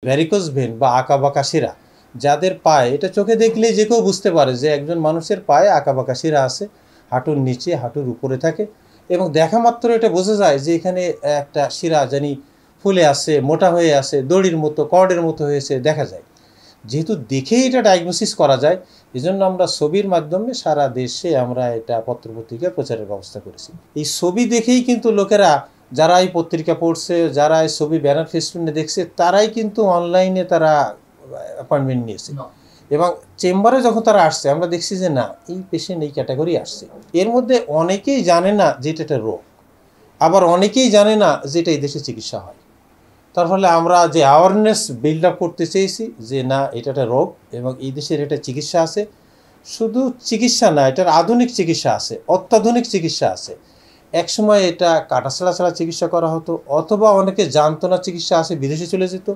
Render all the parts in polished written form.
Varicose when বা আঁকাবাঁকা শিরা যাদের পায়ে, এটা চোখে দেখলেই যে কেউ বুঝতে পারে যে একজন মানুষের পায়ে আঁকাবাঁকা শিরা আছে, হাঁটুর নিচে হাঁটুর উপরে থাকে এবং দেখা মাত্র এটা বোঝা যায় যে এখানে একটা শিরা জানি ফুলে আছে, মোটা হয়ে আছে, দড়ির মতো কর্ডের মতো হয়েছে দেখা যায়। যেহেতু দেখেই এটা ডায়াগনোসিস করা যায়, এজন্য আমরা ছবির মাধ্যমে সারা দেশে আমরা এটা পত্রপত্রিকায় প্রচারের ব্যবস্থা করেছি। এই ছবি দেখেই কিন্তু লোকেরা, যারা এই পত্রিকা পড়ছে, যারা এই ছবি ব্যানার ফেস্টুনে দেখছে, তারাই কিন্তু অনলাইনে তারা অ্যাপয়েন্টমেন্ট নিয়েছে এবং চেম্বারে যখন তারা আসছে আমরা দেখছি যে না, এই পেশেন্ট এই ক্যাটাগরি আসছে। এর মধ্যে অনেকেই জানে না যে এটা একটা রোগ, আবার অনেকেই জানে না যে এটা এই দেশে চিকিৎসা হয়। তার ফলে আমরা যে অ্যাওয়ারনেস বিল্ড আপ করতে চেয়েছি যে না, এটা একটা রোগ এবং এই দেশের এটা চিকিৎসা আছে। শুধু চিকিৎসা না, এটার আধুনিক চিকিৎসা আছে, অত্যাধুনিক চিকিৎসা আছে। একসময় এটা কাটাছাড়া ছাড়া চিকিৎসা করা হতো, অথবা অনেকে জানতো না চিকিৎসা আছে, বিদেশে চলে যেত।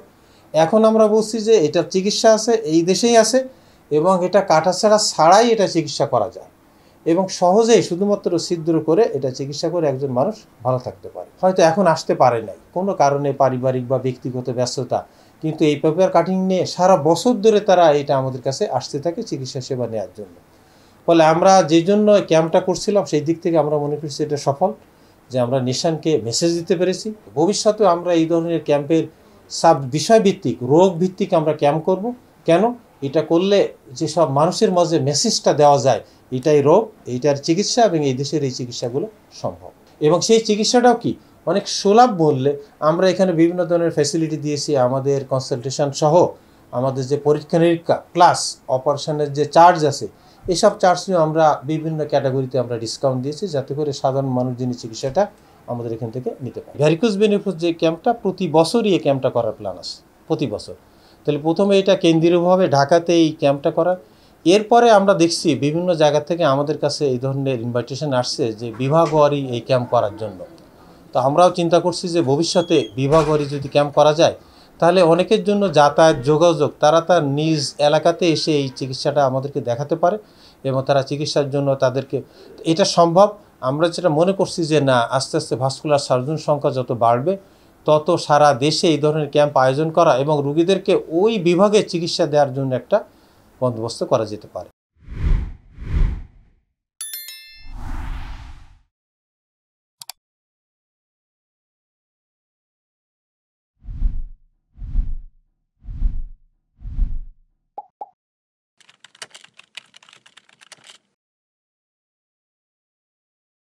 এখন আমরা বলছি যে এটার চিকিৎসা আছে, এই দেশেই আছে এবং এটা কাটাছাড়া ছাড়াই এটা চিকিৎসা করা যায় এবং সহজেই শুধুমাত্র ছিদ্র করে এটা চিকিৎসা করে একজন মানুষ ভালো থাকতে পারে। হয়তো এখন আসতে পারে নাই কোনো কারণে, পারিবারিক বা ব্যক্তিগত ব্যস্ততা, কিন্তু এই পেপার কাটিং নিয়ে সারা বছর ধরে তারা এটা আমাদের কাছে আসতে থাকে চিকিৎসা সেবা নেওয়ার জন্য। ফলে আমরা যে জন্য ক্যাম্পটা করছিলাম সেই দিক থেকে আমরা মনে করছি এটা সফল, যে আমরা নেশনকে মেসেজ দিতে পেরেছি। ভবিষ্যতে আমরা এই ধরনের ক্যাম্পের বিষয়ভিত্তিক, রোগ ভিত্তিক আমরা ক্যাম্প করব। কেন? এটা করলে যেসব মানুষের মাঝে মেসেজটা দেওয়া যায় এটাই রোগ, এইটার চিকিৎসা এবং এই দেশের এই চিকিৎসাগুলো সম্ভব, এবং সেই চিকিৎসাটাও কি অনেক সুলভ মূল্যে। আমরা এখানে বিভিন্ন ধরনের ফ্যাসিলিটি দিয়েছি, আমাদের কনসালটেশন সহ আমাদের যে পরীক্ষা নিরীক্ষা প্লাস অপারেশনের যে চার্জ আছে, এসব চার্জ নিয়ে আমরা বিভিন্ন ক্যাটাগরিতে আমরা ডিসকাউন্ট দিয়েছি, যাতে করে সাধারণ মানুষ যিনি চিকিৎসাটা আমাদের এখান থেকে নিতে পারে। ভ্যারিকোজ ভেনের যে ক্যাম্পটা প্রতি বছরই এই ক্যাম্পটা করার প্ল্যান আছে, প্রতি বছর। তাহলে প্রথমে এটা কেন্দ্রীয়ভাবে ঢাকাতে এই ক্যাম্পটা করা, এরপরে আমরা দেখছি বিভিন্ন জায়গা থেকে আমাদের কাছে এই ধরনের ইনভাইটেশন আসছে যে বিভাগওয়ারি এই ক্যাম্প করার জন্য। তো আমরাও চিন্তা করছি যে ভবিষ্যতে বিভাগওয়ারি যদি ক্যাম্প করা যায়, তাহলে অনেকের জন্য যাতায়াত, যোগাযোগ, তারা তার নিজ এলাকাতে এসে এই চিকিৎসাটা আমাদেরকে দেখাতে পারে এবং তারা চিকিৎসার জন্য তাদেরকে, এটা সম্ভব। আমরা যেটা মনে করছি যে না, আস্তে আস্তে ভাস্কুলার সার্জন সংখ্যা যত বাড়বে তত সারা দেশে এই ধরনের ক্যাম্প আয়োজন করা এবং রুগীদেরকে ওই বিভাগে চিকিৎসা দেওয়ার জন্য একটা বন্দোবস্ত করা যেতে পারে।